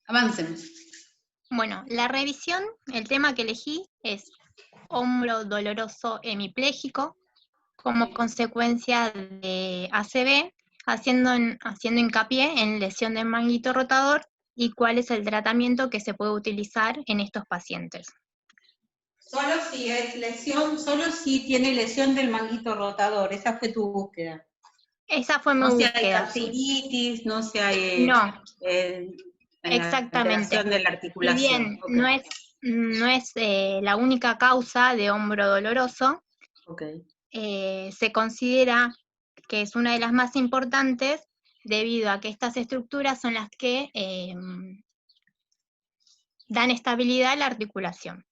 Avancemos. Bueno, la revisión, el tema que elegí es hombro doloroso hemipléjico como consecuencia de ACV, haciendo hincapié en lesión del manguito rotador y cuál es el tratamiento que se puede utilizar en estos pacientes. Solo si es lesión, solo si tiene lesión del manguito rotador. Esa fue tu búsqueda. Esa fue mi No si hay búsqueda, sí. capsulitis, no si hay No, exactamente. alteración de la Si articulación. bien Okay. no es la única causa de hombro doloroso, Okay. se considera que es una de las más importantes debido a que estas estructuras son las que dan estabilidad a la articulación.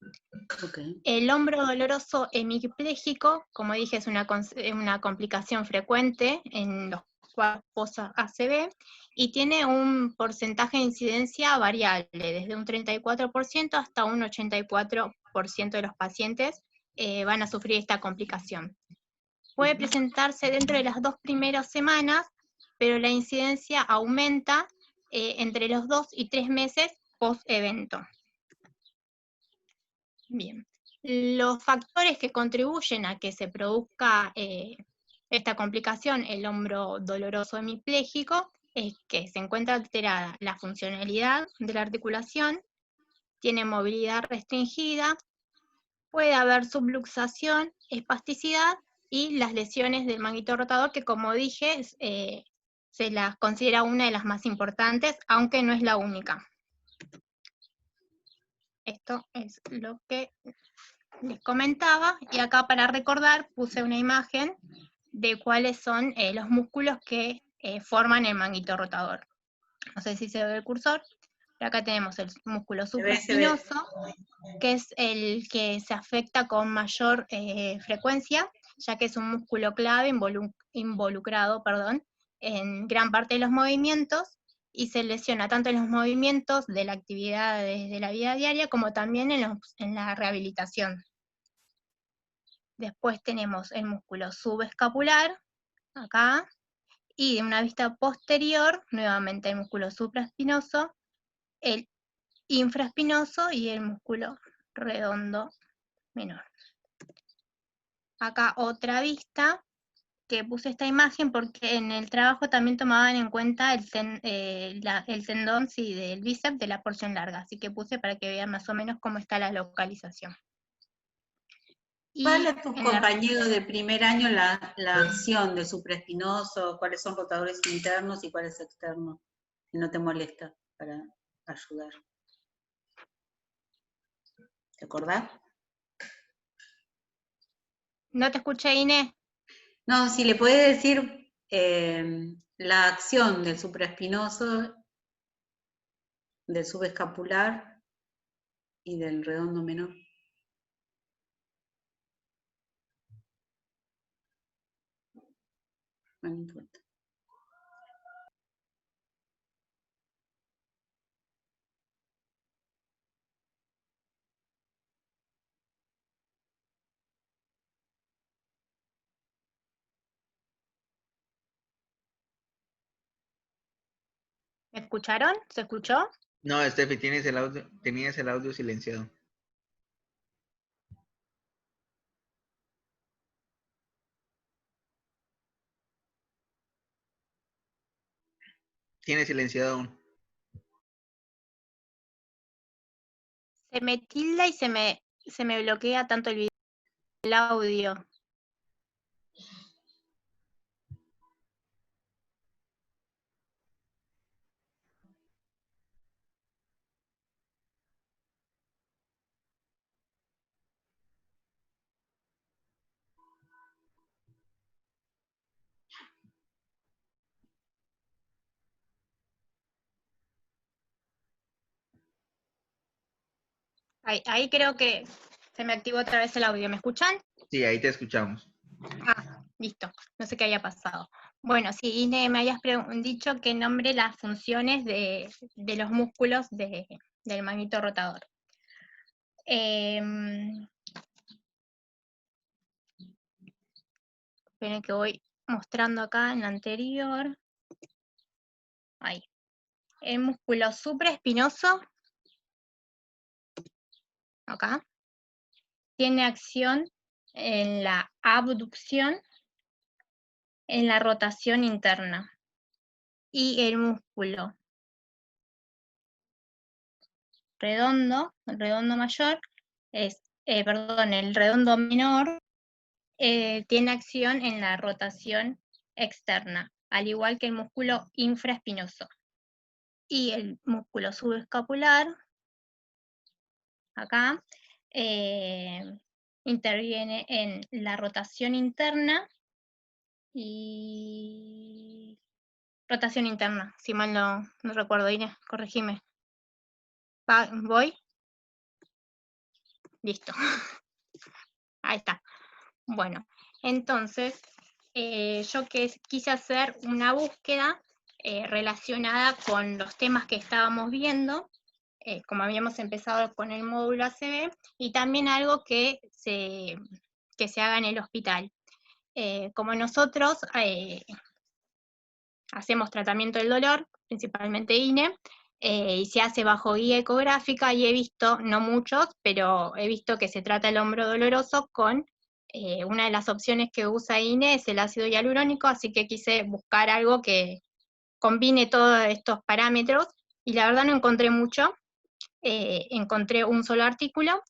Okay. El hombro doloroso hemipléjico, como dije, es una complicación frecuente en los cuadros post-ACV y tiene un porcentaje de incidencia variable, desde un 34% hasta un 84% de los pacientes van a sufrir esta complicación. Puede presentarse dentro de las 2 primeras semanas, pero la incidencia aumenta entre los 2 y 3 meses post-evento. Bien. Los factores que contribuyen a que se produzca esta complicación, el hombro doloroso hemipléjico, es que se encuentra alterada la funcionalidad de la articulación, tiene movilidad restringida, puede haber subluxación, espasticidad y las lesiones del manguito rotador, que como dije, se las considera una de las más importantes, aunque no es la única. Esto es lo que les comentaba, y acá para recordar puse una imagen de cuáles son los músculos que forman el manguito rotador. No sé si se ve el cursor, pero acá tenemos el músculo supraespinoso, que es el que se afecta con mayor frecuencia, ya que es un músculo clave involucrado en gran parte de los movimientos, y se lesiona tanto en los movimientos de la actividad de la vida diaria como también en la rehabilitación. Después tenemos el músculo subescapular, acá, y de una vista posterior, nuevamente el músculo supraespinoso, el infraespinoso y el músculo redondo menor. Acá otra vista, que puse esta imagen porque en el trabajo también tomaban en cuenta el tendón del bíceps de la porción larga, así que puse para que vean más o menos cómo está la localización. ¿Cuál a tus compañeros de primer año la acción del supraespinoso? ¿Cuáles son rotadores internos y cuáles externos? Si no te molesta, para ayudar. ¿Te acordás? ¿No te escuché, Inés? No, si le puedes decir la acción del supraespinoso, del subescapular y del redondo menor. No importa. ¿Me escucharon? ¿Se escuchó? No, Steffi, tenías el audio silenciado. Tiene silenciado aún. Se me tilda y se me bloquea tanto el video, el audio. Ahí creo que se me activó otra vez el audio. ¿Me escuchan? Sí, ahí te escuchamos. Ah, listo. No sé qué haya pasado. Bueno, sí, Ine, me habías dicho que nombre las funciones de los músculos del manguito rotador. Esperen que voy mostrando acá en la anterior. Ahí. El músculo supraespinoso, acá, tiene acción en la abducción, en la rotación interna. Y el músculo redondo, el redondo mayor, el redondo menor, tiene acción en la rotación externa, al igual que el músculo infraespinoso. Y el músculo subescapular, acá, interviene en la rotación interna y... Rotación interna, si mal no recuerdo, Inés, corregime. ¿Voy? Listo. Ahí está. Bueno, entonces, yo quise hacer una búsqueda relacionada con los temas que estábamos viendo, como habíamos empezado con el módulo ACB, y también algo que se haga en el hospital. Como nosotros hacemos tratamiento del dolor, principalmente INE, y se hace bajo guía ecográfica, y he visto, no muchos, pero he visto que se trata el hombro doloroso con una de las opciones que usa INE es el ácido hialurónico, así que quise buscar algo que combine todos estos parámetros, y la verdad no encontré mucho. Encontré un solo artículo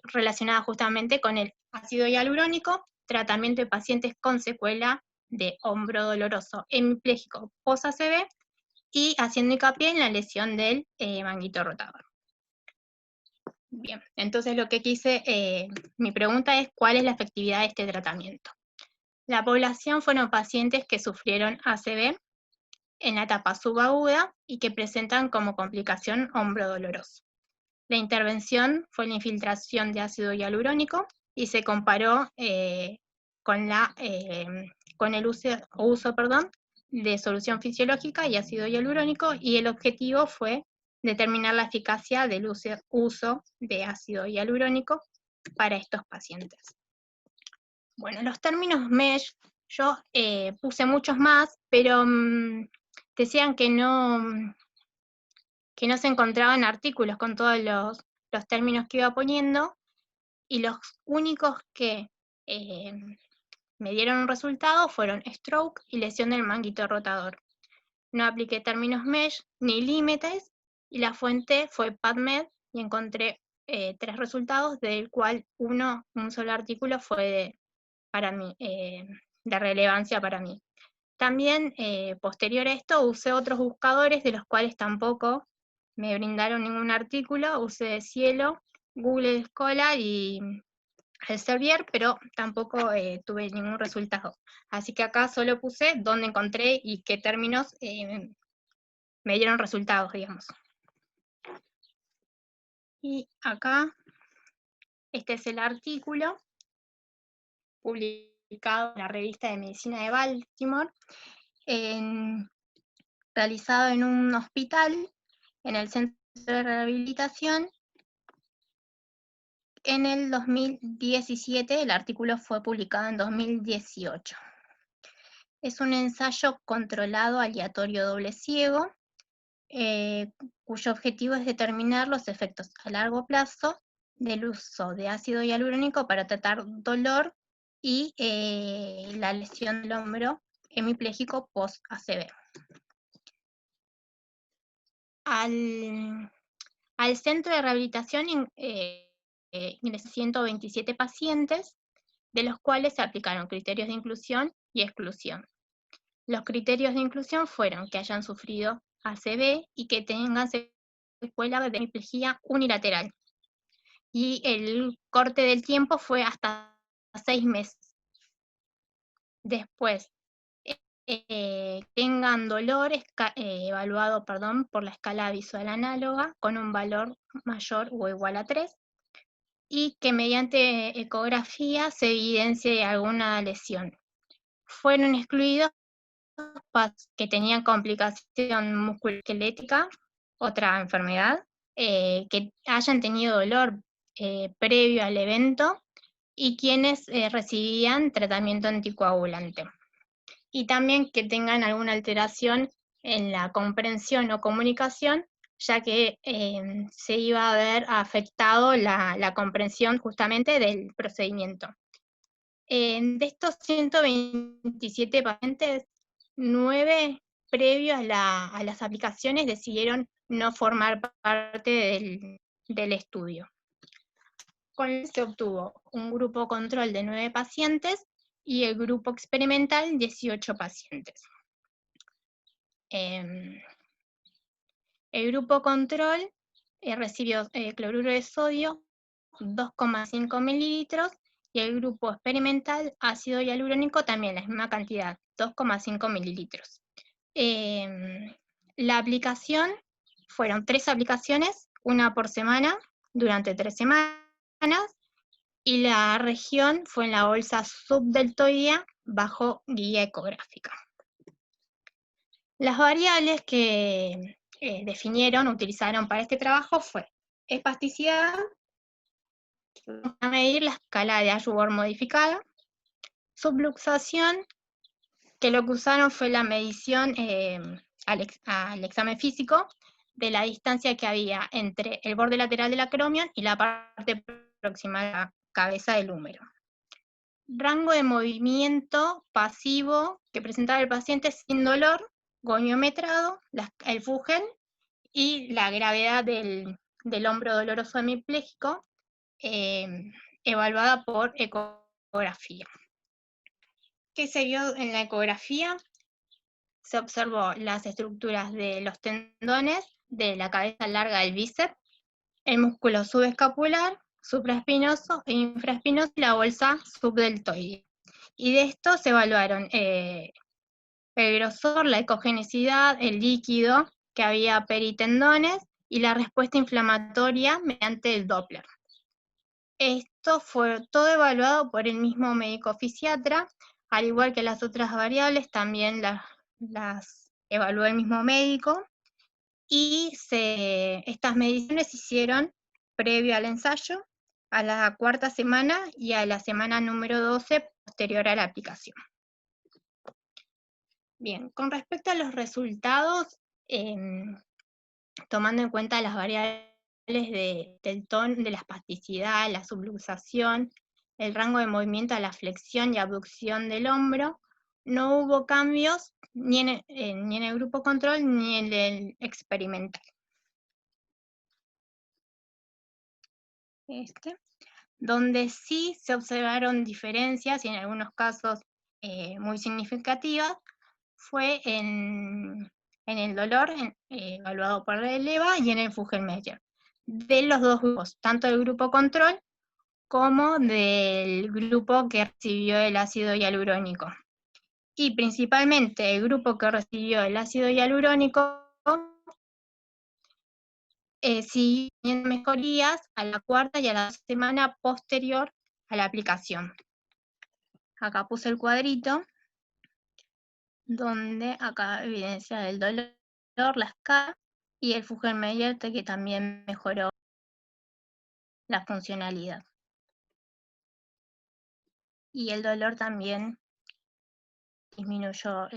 relacionado justamente con el ácido hialurónico, tratamiento de pacientes con secuela de hombro doloroso hemipléjico post-ACV, y haciendo hincapié en la lesión del manguito rotador. Bien, entonces lo que mi pregunta es, ¿cuál es la efectividad de este tratamiento? La población fueron pacientes que sufrieron ACV en la etapa subaguda y que presentan como complicación hombro doloroso. La intervención fue la infiltración de ácido hialurónico y se comparó con el uso de solución fisiológica y ácido hialurónico, y el objetivo fue determinar la eficacia del uso de ácido hialurónico para estos pacientes. Bueno, los términos MESH, yo puse muchos más, pero decían que no se encontraban artículos con todos los términos que iba poniendo, y los únicos que me dieron un resultado fueron stroke y lesión del manguito rotador. No apliqué términos MESH ni límites, y la fuente fue PubMed, y encontré 3 resultados, del cual un solo artículo fue de relevancia para mí. También, posterior a esto, usé otros buscadores, de los cuales tampoco me brindaron ningún artículo. Usé Cielo, Google Scholar y Elsevier, pero tampoco tuve ningún resultado. Así que acá solo puse dónde encontré y qué términos me dieron resultados, digamos. Y acá, este es el artículo publicado en la revista de Medicina de Baltimore, realizado en un hospital, en el centro de rehabilitación, en el 2017. El artículo fue publicado en 2018. Es un ensayo controlado aleatorio doble ciego, cuyo objetivo es determinar los efectos a largo plazo del uso de ácido hialurónico para tratar dolor y la lesión del hombro hemipléjico post-ACV. Al centro de rehabilitación ingresé 127 pacientes, de los cuales se aplicaron criterios de inclusión y exclusión. Los criterios de inclusión fueron que hayan sufrido ACV y que tengan secuela de hemiplegia unilateral. Y el corte del tiempo fue hasta 6 meses. Después, tengan dolor evaluado por la escala visual análoga con un valor mayor o igual a 3, y que mediante ecografía se evidencie alguna lesión. Fueron excluidos que tenían complicación musculoesquelética, otra enfermedad, que hayan tenido dolor previo al evento, y quienes recibían tratamiento anticoagulante. Y también que tengan alguna alteración en la comprensión o comunicación, ya que se iba a ver afectado la comprensión justamente del procedimiento. De estos 127 pacientes, 9 previos a las aplicaciones decidieron no formar parte del estudio. Con eso se obtuvo un grupo control de 9 pacientes y el grupo experimental 18 pacientes. El grupo control recibió cloruro de sodio 2,5 mililitros y el grupo experimental ácido hialurónico también la misma cantidad, 2,5 mililitros. La aplicación fueron 3 aplicaciones, una por semana, durante 3 semanas, y la región fue en la bolsa subdeltoidea bajo guía ecográfica. Las variables que utilizaron para este trabajo fue espasticidad, a medir la escala de Ashworth modificada, subluxación, que lo que usaron fue la medición al examen físico de la distancia que había entre el borde lateral del acromion y la parte próxima a la cabeza del húmero. Rango de movimiento pasivo que presentaba el paciente sin dolor, goniometrado, el Fugel y la gravedad del hombro doloroso hemipléjico, evaluada por ecografía. ¿Qué se vio en la ecografía? Se observó las estructuras de los tendones de la cabeza larga del bíceps, el músculo subescapular, supraespinoso e infraespinoso y la bolsa subdeltoide. Y de esto se evaluaron el grosor, la ecogenicidad, el líquido que había peritendones y la respuesta inflamatoria mediante el Doppler. Esto fue todo evaluado por el mismo médico fisiatra, al igual que las otras variables también las evaluó el mismo médico, y estas mediciones se hicieron previo al ensayo, a la 4ª semana y a la semana número 12 posterior a la aplicación. Bien, con respecto a los resultados, tomando en cuenta las variables del tono, de la espasticidad, la subluxación, el rango de movimiento a la flexión y abducción del hombro, no hubo cambios ni en el grupo control ni en el experimental. Donde sí se observaron diferencias, y en algunos casos muy significativas, fue en el dolor, evaluado por la ELEVA, y en el Fugel-Meyer, de los dos grupos, tanto del grupo control como del grupo que recibió el ácido hialurónico. Y principalmente el grupo que recibió el ácido hialurónico siguió teniendo mejorías a la 4ª y a la semana posterior a la aplicación. Acá puse el cuadrito, donde acá evidencia el dolor, la escala, y el Fugel-Meyer, que también mejoró la funcionalidad. Y el dolor también disminuyó,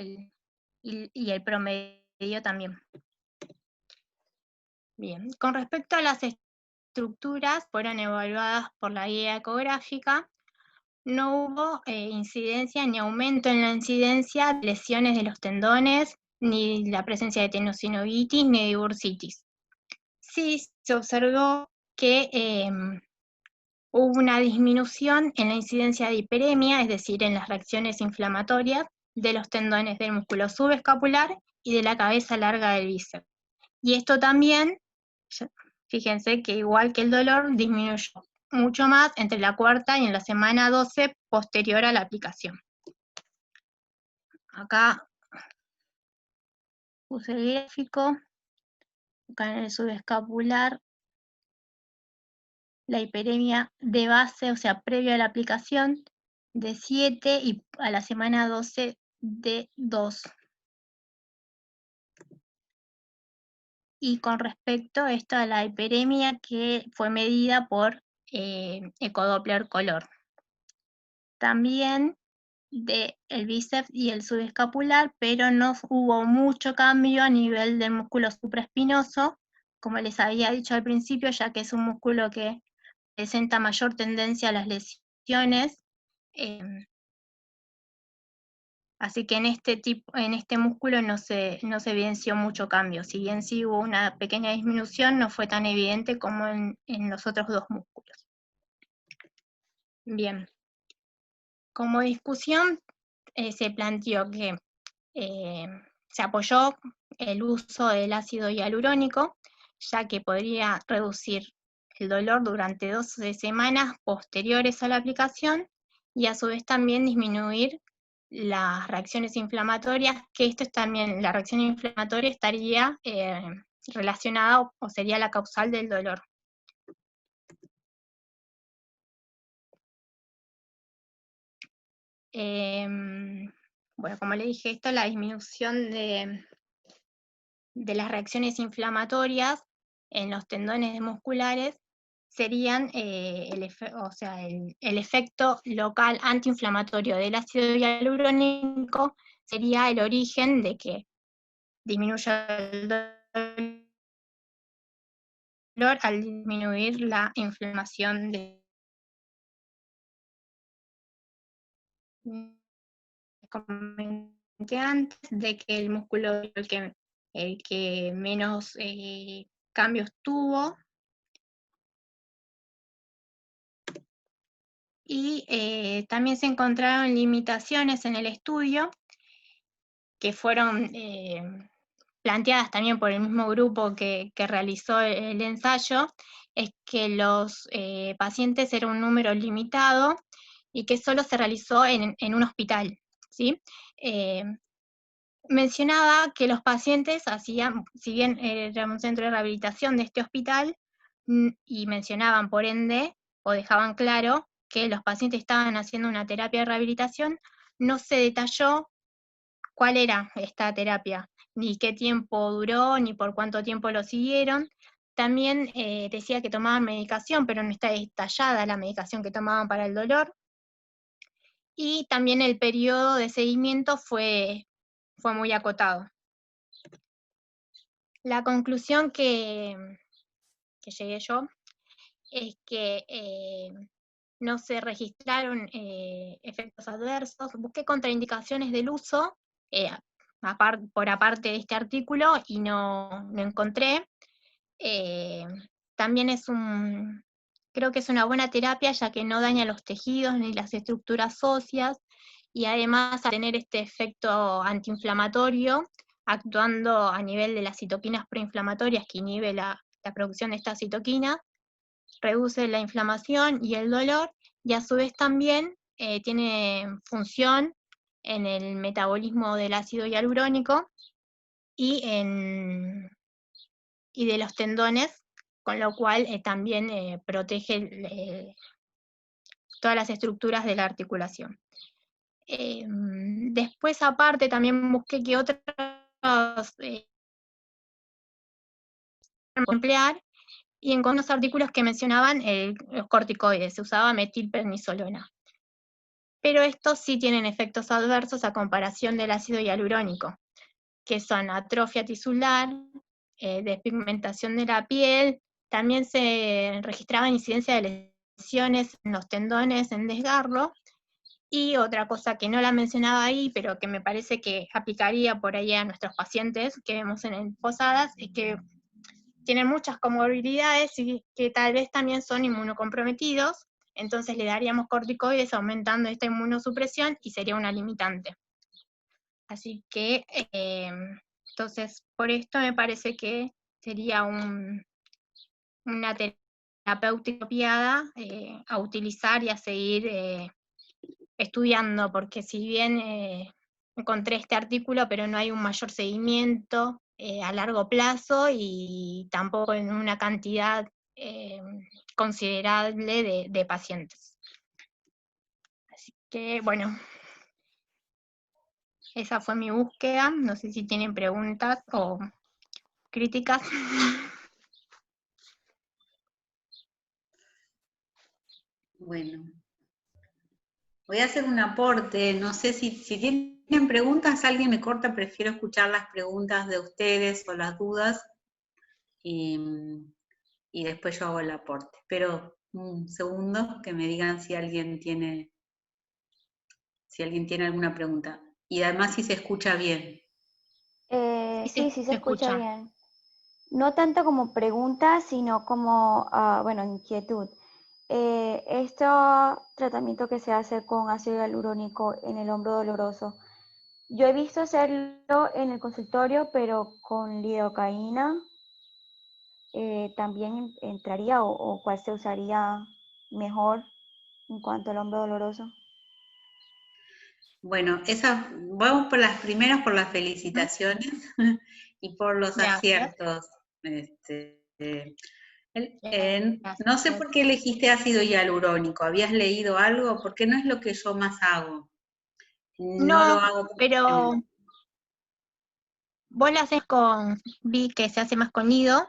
y el promedio también. Bien, con respecto a las estructuras, fueron evaluadas por la guía ecográfica. No hubo incidencia ni aumento en la incidencia de lesiones de los tendones, ni la presencia de tenosinovitis, ni de bursitis. Sí se observó que hubo una disminución en la incidencia de hiperemia, es decir, en las reacciones inflamatorias de los tendones del músculo subescapular y de la cabeza larga del bíceps. Y esto también, fíjense que igual que el dolor, disminuyó mucho más entre la 4ª y en la semana 12 posterior a la aplicación. Acá puse el gráfico, acá en el subescapular, la hiperemia de base, o sea, previo a la aplicación, de 7, y a la semana 12 de 2. Y con respecto a esto, a la hiperemia que fue medida por ecodoppler color. También del bíceps y el subescapular, pero no hubo mucho cambio a nivel del músculo supraespinoso, como les había dicho al principio, ya que es un músculo que presenta mayor tendencia a las lesiones. Así que en este músculo no se evidenció mucho cambio. Si bien sí hubo una pequeña disminución, no fue tan evidente como en los otros dos músculos. Bien. Como discusión, se planteó que se apoyó el uso del ácido hialurónico, ya que podría reducir el dolor durante 12 semanas posteriores a la aplicación y a su vez también disminuir las reacciones inflamatorias, que esto es también, la reacción inflamatoria estaría relacionada o sería la causal del dolor. Bueno, como le dije esto, la disminución de las reacciones inflamatorias en los tendones musculares serían el efecto local antiinflamatorio del ácido hialurónico sería el origen de que disminuya el dolor al disminuir la inflamación comenté antes de que el músculo el que menos cambios tuvo, y también se encontraron limitaciones en el estudio que fueron planteadas también por el mismo grupo que realizó el ensayo, es que los pacientes eran un número limitado y que solo se realizó en un hospital, ¿sí? Mencionaba que los pacientes hacían, si bien era un centro de rehabilitación de este hospital, y mencionaban por ende, o dejaban claro, que los pacientes estaban haciendo una terapia de rehabilitación, no se detalló cuál era esta terapia, ni qué tiempo duró, ni por cuánto tiempo lo siguieron. También decía que tomaban medicación, pero no está detallada la medicación que tomaban para el dolor. Y también el periodo de seguimiento fue muy acotado. La conclusión que llegué yo es que no se registraron efectos adversos. Busqué contraindicaciones del uso por aparte de este artículo y no encontré. También creo que es una buena terapia ya que no daña los tejidos ni las estructuras óseas, y además a tener este efecto antiinflamatorio, actuando a nivel de las citoquinas proinflamatorias que inhibe la producción de esta citoquina, reduce la inflamación y el dolor, y a su vez también tiene función en el metabolismo del ácido hialurónico y de los tendones, con lo cual también protege todas las estructuras de la articulación. Después, aparte, también busqué que otros emplear, y encontré unos artículos que mencionaban los corticoides, se usaba metilprednisolona. Pero estos sí tienen efectos adversos a comparación del ácido hialurónico, que son atrofia tisular, despigmentación de la piel, también se registraba incidencia de lesiones en los tendones en desgarro, y otra cosa que no la mencionaba ahí, pero que me parece que aplicaría por ahí a nuestros pacientes que vemos en posadas, es que tienen muchas comorbilidades y que tal vez también son inmunocomprometidos, entonces le daríamos corticoides aumentando esta inmunosupresión y sería una limitante. Así que, entonces, por esto me parece que sería una terapéutica apropiada a utilizar y a seguir estudiando, porque si bien encontré este artículo, pero no hay un mayor seguimiento a largo plazo y tampoco en una cantidad considerable de pacientes. Así que, bueno, esa fue mi búsqueda. No sé si tienen preguntas o críticas. Bueno, Voy a hacer un aporte, no sé si tienen preguntas, alguien me corta, prefiero escuchar las preguntas de ustedes o las dudas y, y después yo hago el aporte. Pero un segundo que me digan si alguien tiene alguna pregunta. Y además si se escucha bien. Sí, Sí, se se escucha escucha. bien. No tanto como pregunta, sino como, bueno, inquietud. Este tratamiento que se hace con ácido hialurónico en el hombro doloroso, yo he visto hacerlo en el consultorio, pero con lidocaína también entraría o cuál se usaría mejor en cuanto al hombro doloroso. Bueno, vamos por las primeras, por las Ujú. felicitaciones y por los Gracias. aciertos. No sé Gracias. por qué elegiste ácido hialurónico. ¿Habías leído algo? Porque no es lo que yo más hago. No lo No, hago pero constantemente. vos lo haces vi que se hace más con nido.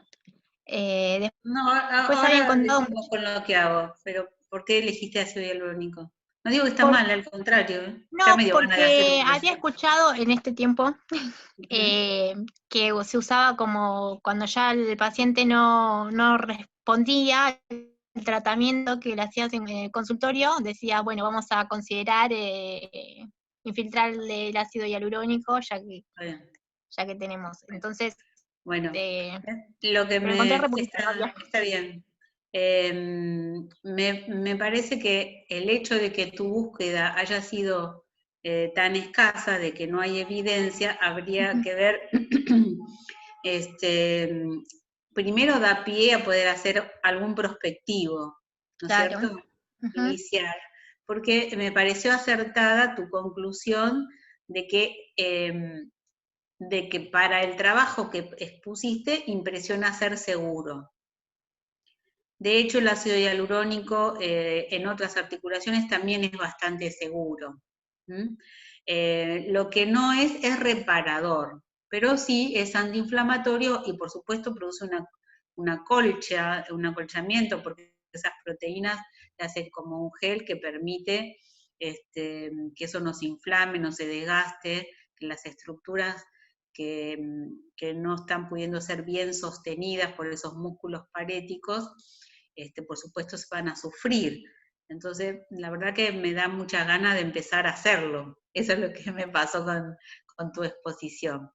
No, Después había ahora encontrado decimos con lo que hago, pero ¿por qué elegiste ácido hialurónico? No digo que está por- mal, al contrario, ¿eh? Ya no, me dio ganas de hacer porque un había proyecto. escuchado en este tiempo Ujú. que se usaba como cuando ya el paciente no respondía al tratamiento que le hacías en el consultorio, decía, bueno, vamos a considerar infiltrarle el ácido hialurónico Está bien. ya que tenemos. Entonces, Bueno, eh, lo que pero encontré re está, poquito todavía. está bien. Me parece que el hecho de que tu búsqueda haya sido tan escasa, de que no hay evidencia, habría que ver, este, primero da pie a poder hacer algún prospectivo, ¿no es Claro. cierto? Ujú. Iniciar, porque me pareció acertada tu conclusión de que para el trabajo que expusiste impresiona ser seguro. De hecho, el ácido hialurónico en otras articulaciones también es bastante seguro. Lo que no es reparador, pero sí es antiinflamatorio y por supuesto produce una colcha, un acolchamiento, porque esas proteínas le hacen como un gel que permite que eso no se inflame, no se desgaste, que las estructuras que no están pudiendo ser bien sostenidas por esos músculos paréticos, por supuesto se van a sufrir. Entonces, la verdad que me da mucha ganas de empezar a hacerlo. Eso es lo que me pasó con tu exposición.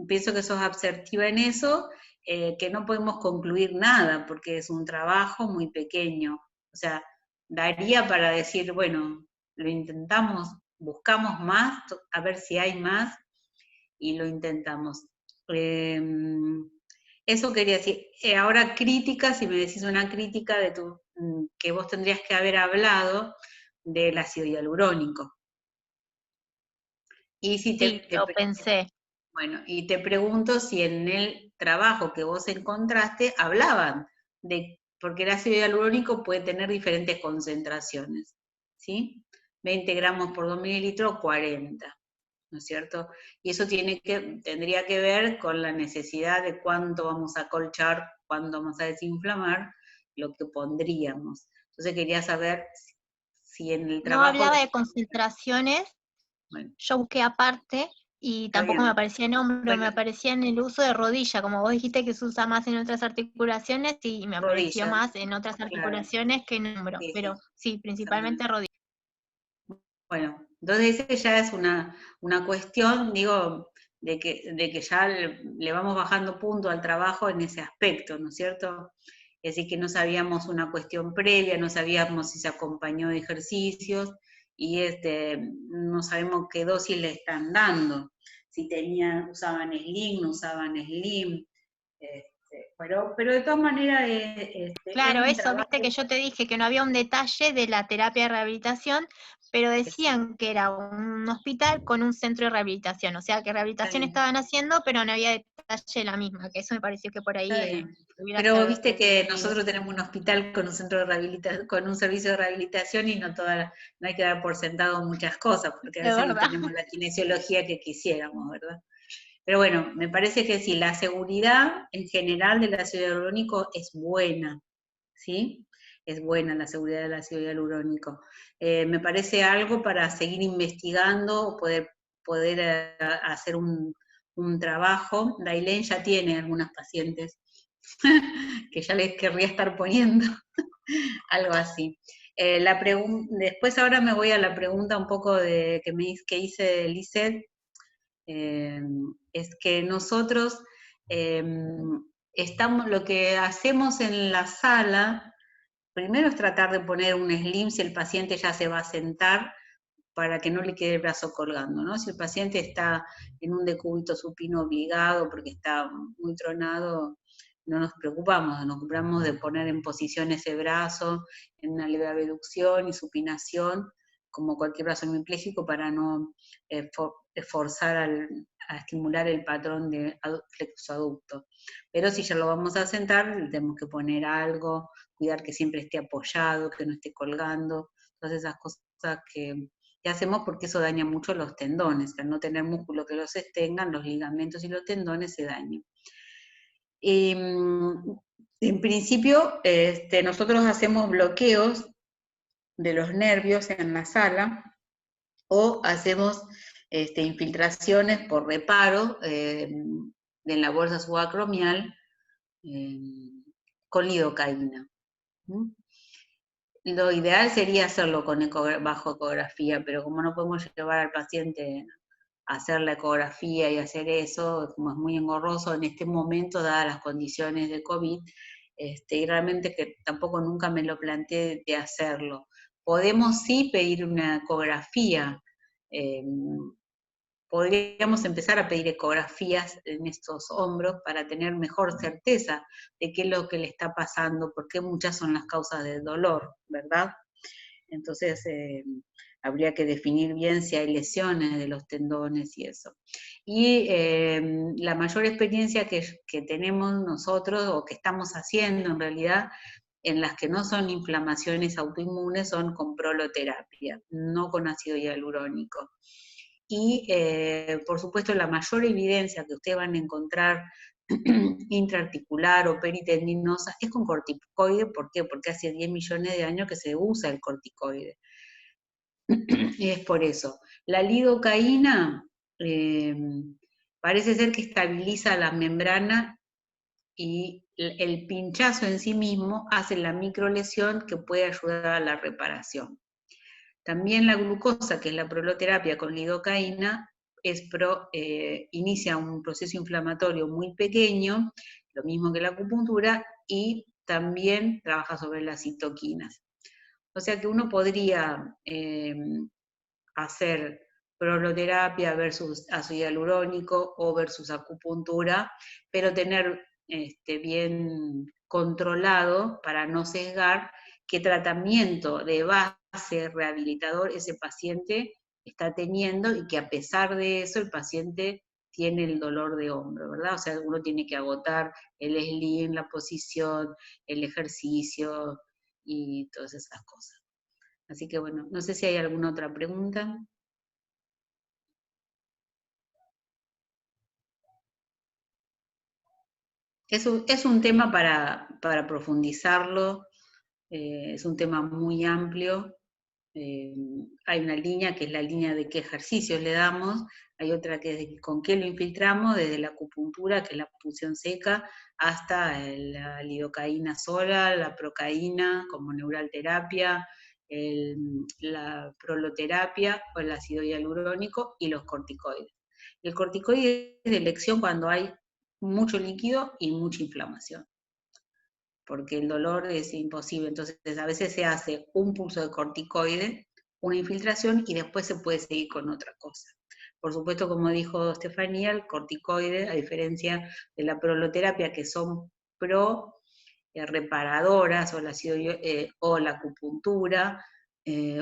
Pienso que sos asertiva en eso, que no podemos concluir nada, porque es un trabajo muy pequeño. O sea, daría para decir, bueno, lo intentamos, buscamos más, a ver si hay más, y lo intentamos. Eso quería decir. Ahora crítica, si me decís una crítica de que vos tendrías que haber hablado del ácido hialurónico. Y si Sí, lo pensé. bueno, y te pregunto si en el trabajo que vos encontraste hablaban porque el ácido hialurónico puede tener diferentes concentraciones, ¿sí? 20 gramos por 2 mililitros, 40. ¿No es cierto? Y eso tendría que ver con la necesidad de cuánto vamos a acolchar, cuánto vamos a desinflamar, lo que pondríamos. Entonces quería saber si en el No trabajo, hablaba de concentraciones, bueno, yo busqué aparte y está tampoco me bien. aparecía en hombro, me Bueno, aparecía en el uso de rodilla, como vos dijiste que se usa más en otras articulaciones, y me apareció rodillas, más en otras claro, articulaciones que en hombro, sí, pero sí, sí, principalmente exactamente. rodilla. Bueno, entonces ese ya es una cuestión, digo, de que ya le vamos bajando punto al trabajo en ese aspecto, ¿no es cierto? Es decir, que no sabíamos una cuestión previa, no sabíamos si se acompañó de ejercicios, y no sabemos qué dosis le están dando, si usaban Slim, no usaban Slim, pero de todas maneras es Claro, un eso, viste que trabajo. yo te dije que no había un detalle de la terapia de rehabilitación, pero decían que era un hospital con un centro de rehabilitación, o sea que Está rehabilitación bien. estaban haciendo, pero no había detalle de la misma, que eso me pareció que por Está ahí bien. hubiera Pero viste que servido. nosotros tenemos un hospital con un centro de rehabilitación, con un servicio de rehabilitación y no hay que dar por sentado muchas cosas, porque a De veces no verdad. tenemos la kinesiología que quisiéramos, ¿verdad? Pero bueno, me parece que sí, la seguridad en general del ácido hialurónico es buena, ¿sí? es buena la seguridad del ácido hialurónico. Me parece algo para seguir investigando, poder hacer un trabajo. Dailén ya tiene algunas pacientes que ya les querría estar poniendo, algo así. Después ahora me voy a la pregunta un poco que hice Lisette, es que nosotros lo que hacemos en la sala, primero es tratar de poner un slim si el paciente ya se va a sentar, para que no le quede el brazo colgando, ¿no? Si el paciente está en un decúbito supino obligado porque está muy tronado, no nos ocupamos de poner en posición ese brazo, en una leve abducción y supinación, como cualquier brazo hemipléjico, para no forzar a estimular el patrón de flexoaducto. Pero si ya lo vamos a sentar, tenemos que poner algo, cuidar que siempre esté apoyado, que no esté colgando, todas esas cosas que hacemos, porque eso daña mucho los tendones. Al no tener músculo que los sostengan, los ligamentos y los tendones se dañan. En principio, nosotros hacemos bloqueos de los nervios en la sala, o hacemos infiltraciones por reparo de la bolsa subacromial con lidocaína. Lo ideal sería hacerlo bajo ecografía, pero como no podemos llevar al paciente a hacer la ecografía y hacer eso, como es muy engorroso en este momento, dadas las condiciones de COVID, y realmente que tampoco nunca me lo planteé de hacerlo. Podemos sí pedir una ecografía, podríamos empezar a pedir ecografías en estos hombros para tener mejor certeza de qué es lo que le está pasando, porque muchas son las causas del dolor, ¿verdad? Entonces, habría que definir bien si hay lesiones de los tendones y eso. Y la mayor experiencia que tenemos nosotros, o que estamos haciendo en realidad, en las que no son inflamaciones autoinmunes, son con proloterapia, no con ácido hialurónico. Y, por supuesto, la mayor evidencia que ustedes van a encontrar intraarticular o peritendinosa es con corticoide. ¿Por qué? Porque hace 10 millones de años que se usa el corticoide. Y es por eso. La lidocaína parece ser que estabiliza la membrana, y el pinchazo en sí mismo hace la microlesión que puede ayudar a la reparación. También la glucosa, que es la proloterapia con lidocaína, inicia un proceso inflamatorio muy pequeño, lo mismo que la acupuntura, y también trabaja sobre las citoquinas. O sea que uno podría hacer proloterapia versus ácido hialurónico o versus acupuntura, pero tener bien controlado, para no sesgar, qué tratamiento de base rehabilitador ese paciente está teniendo, y que a pesar de eso el paciente tiene el dolor de hombro, ¿verdad? O sea, uno tiene que agotar el slim, la posición, el ejercicio y todas esas cosas. Así que bueno, no sé si hay alguna otra pregunta. Es un tema para profundizarlo, es un tema muy amplio. Hay una línea que es la línea de qué ejercicios le damos, hay otra que es de con qué lo infiltramos, desde la acupuntura, que es la punción seca, hasta la lidocaína sola, la procaína como neural terapia, la proloterapia o el ácido hialurónico, y los corticoides. El corticoide es de elección cuando hay mucho líquido y mucha inflamación, porque el dolor es imposible. Entonces a veces se hace un pulso de corticoide, una infiltración, y después se puede seguir con otra cosa. Por supuesto, como dijo Estefanía, el corticoide, a diferencia de la proloterapia, que son reparadoras, o la acupuntura,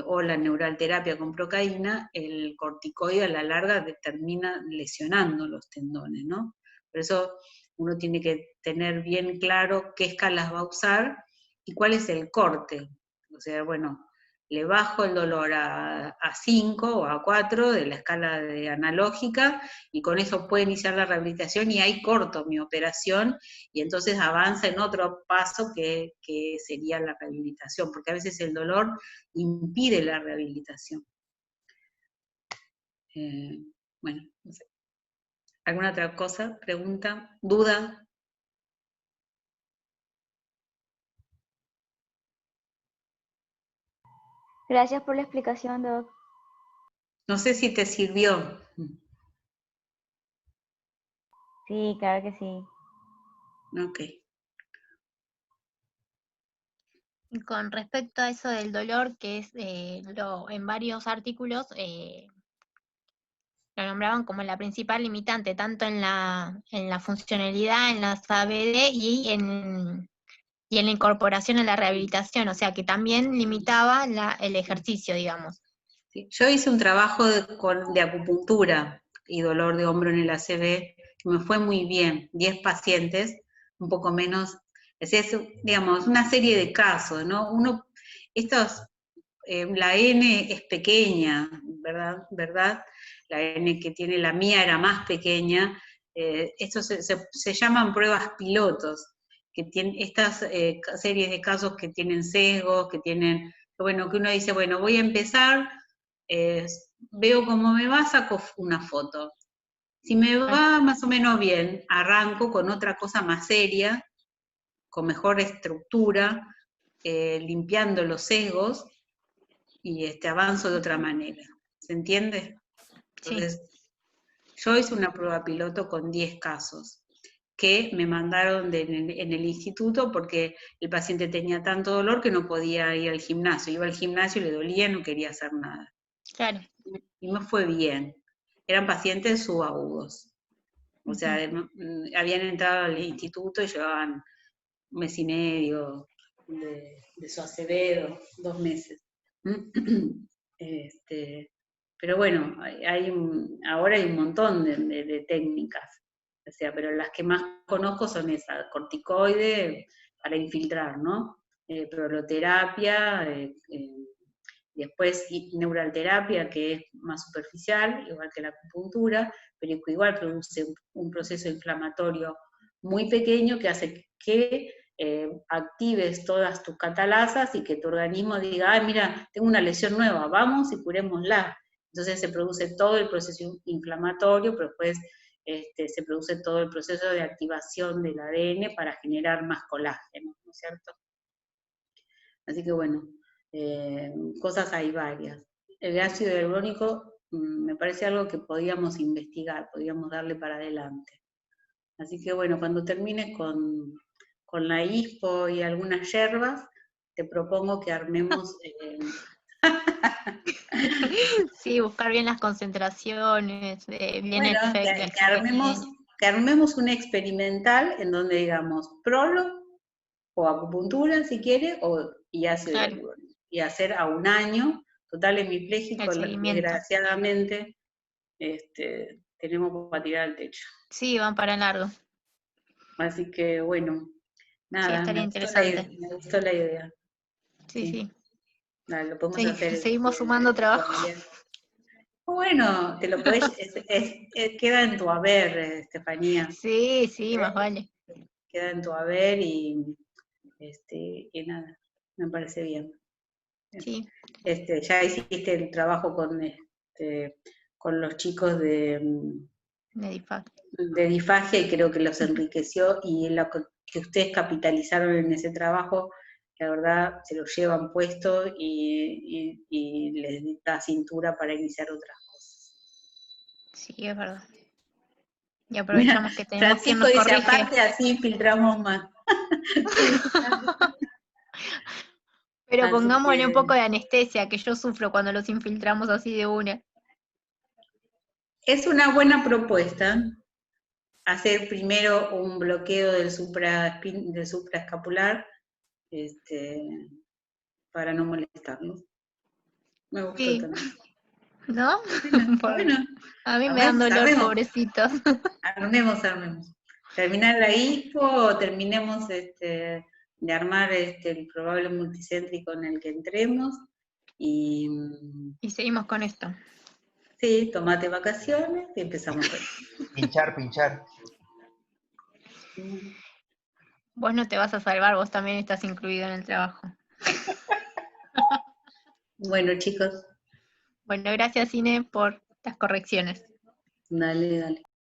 o la neural terapia con procaína, el corticoide a la larga termina lesionando los tendones, ¿no? Por eso uno tiene que tener bien claro qué escalas va a usar y cuál es el corte. O sea, bueno, le bajo el dolor a 5 o a 4 de la escala analógica, y con eso puedo iniciar la rehabilitación, y ahí corto mi operación, y entonces avanza en otro paso que sería la rehabilitación, porque a veces el dolor impide la rehabilitación. Bueno, no sé. ¿Alguna otra cosa? ¿Pregunta? ¿Duda? Gracias por la explicación, Doc. No sé si te sirvió. Sí, claro que sí. Ok. Y con respecto a eso del dolor, que es en varios artículos lo nombraban como la principal limitante, tanto en la funcionalidad, en las ABD y en la incorporación a la rehabilitación, o sea que también limitaba el ejercicio, digamos. Sí, yo hice un trabajo de acupuntura y dolor de hombro en el ACV, que me fue muy bien, 10 pacientes, un poco menos, es, digamos, una serie de casos, ¿no? La N es pequeña, ¿verdad? La N que tiene la mía era más pequeña. Estos se llaman pruebas pilotos, que tienen estas series de casos que tienen sesgos, que uno dice, bueno, voy a empezar, veo cómo me va, saco una foto. Si me va más o menos bien, arranco con otra cosa más seria, con mejor estructura, limpiando los sesgos, y avanzo de otra manera. ¿Se entiende? Entonces, yo hice una prueba piloto con 10 casos que me mandaron en el instituto porque el paciente tenía tanto dolor que no podía ir al gimnasio. Iba al gimnasio y le dolía, no quería hacer nada. Claro. Y me fue bien. Eran pacientes subagudos. O sea, habían entrado al instituto y llevaban un mes y medio de su Acevedo, 2 meses. Pero bueno, ahora hay un montón de técnicas, o sea, pero las que más conozco son esas, corticoide para infiltrar, ¿no? Proloterapia, después neuralterapia, que es más superficial, igual que la acupuntura, pero que igual produce un proceso inflamatorio muy pequeño que hace que actives todas tus catalasas y que tu organismo diga, ay, mira, tengo una lesión nueva, vamos y curémosla. Entonces se produce todo el proceso inflamatorio, pero después se produce todo el proceso de activación del ADN para generar más colágeno, ¿no es cierto? Así que bueno, cosas hay varias. El ácido hialurónico me parece algo que podíamos investigar, podíamos darle para adelante. Así que bueno, cuando termines con la ISPO y algunas yerbas, te propongo que armemos... Sí, buscar bien las concentraciones, bien bueno, el efecto. que armemos un experimental en donde digamos prolo o acupuntura si quiere, y ácido hialurónico. Y hacer a un año, total hemipléjico, desgraciadamente, tenemos para tirar al techo. Sí, van para largo. Así que bueno, nada, sí, estaría interesante. Me gustó la idea. Sí. Dale, lo podemos hacer. Seguimos sumando trabajo. Bueno, te lo podés, queda en tu haber, Estefanía. Sí, más vale. Queda en tu haber y nada, me parece bien. Sí. Ya hiciste el trabajo con los chicos de Difagia y creo que los enriqueció, y lo que ustedes capitalizaron en ese trabajo, la verdad se lo llevan puesto y les da cintura para iniciar otras cosas. Sí, es verdad. Y aprovechamos que tenemos quien Francisco nos dice, corrige. aparte así filtramos más. Pero Así pongámosle un que poco de anestesia, que yo sufro cuando los infiltramos así de una. es una buena propuesta hacer primero un bloqueo del supraescapular, para no molestarlos. Me gustó Sí. también. ¿No? Bueno, a mí me dan dolor, pobrecitos. Armemos. Terminar la ISPO, terminemos de armar el probable multicéntrico en el que entremos, Y Y seguimos con esto. sí, tomate vacaciones y empezamos con esto. Pinchar. Vos no te vas a salvar, vos también estás incluido en el trabajo. Bueno, chicos, Bueno, gracias, Ine, por las correcciones. dale.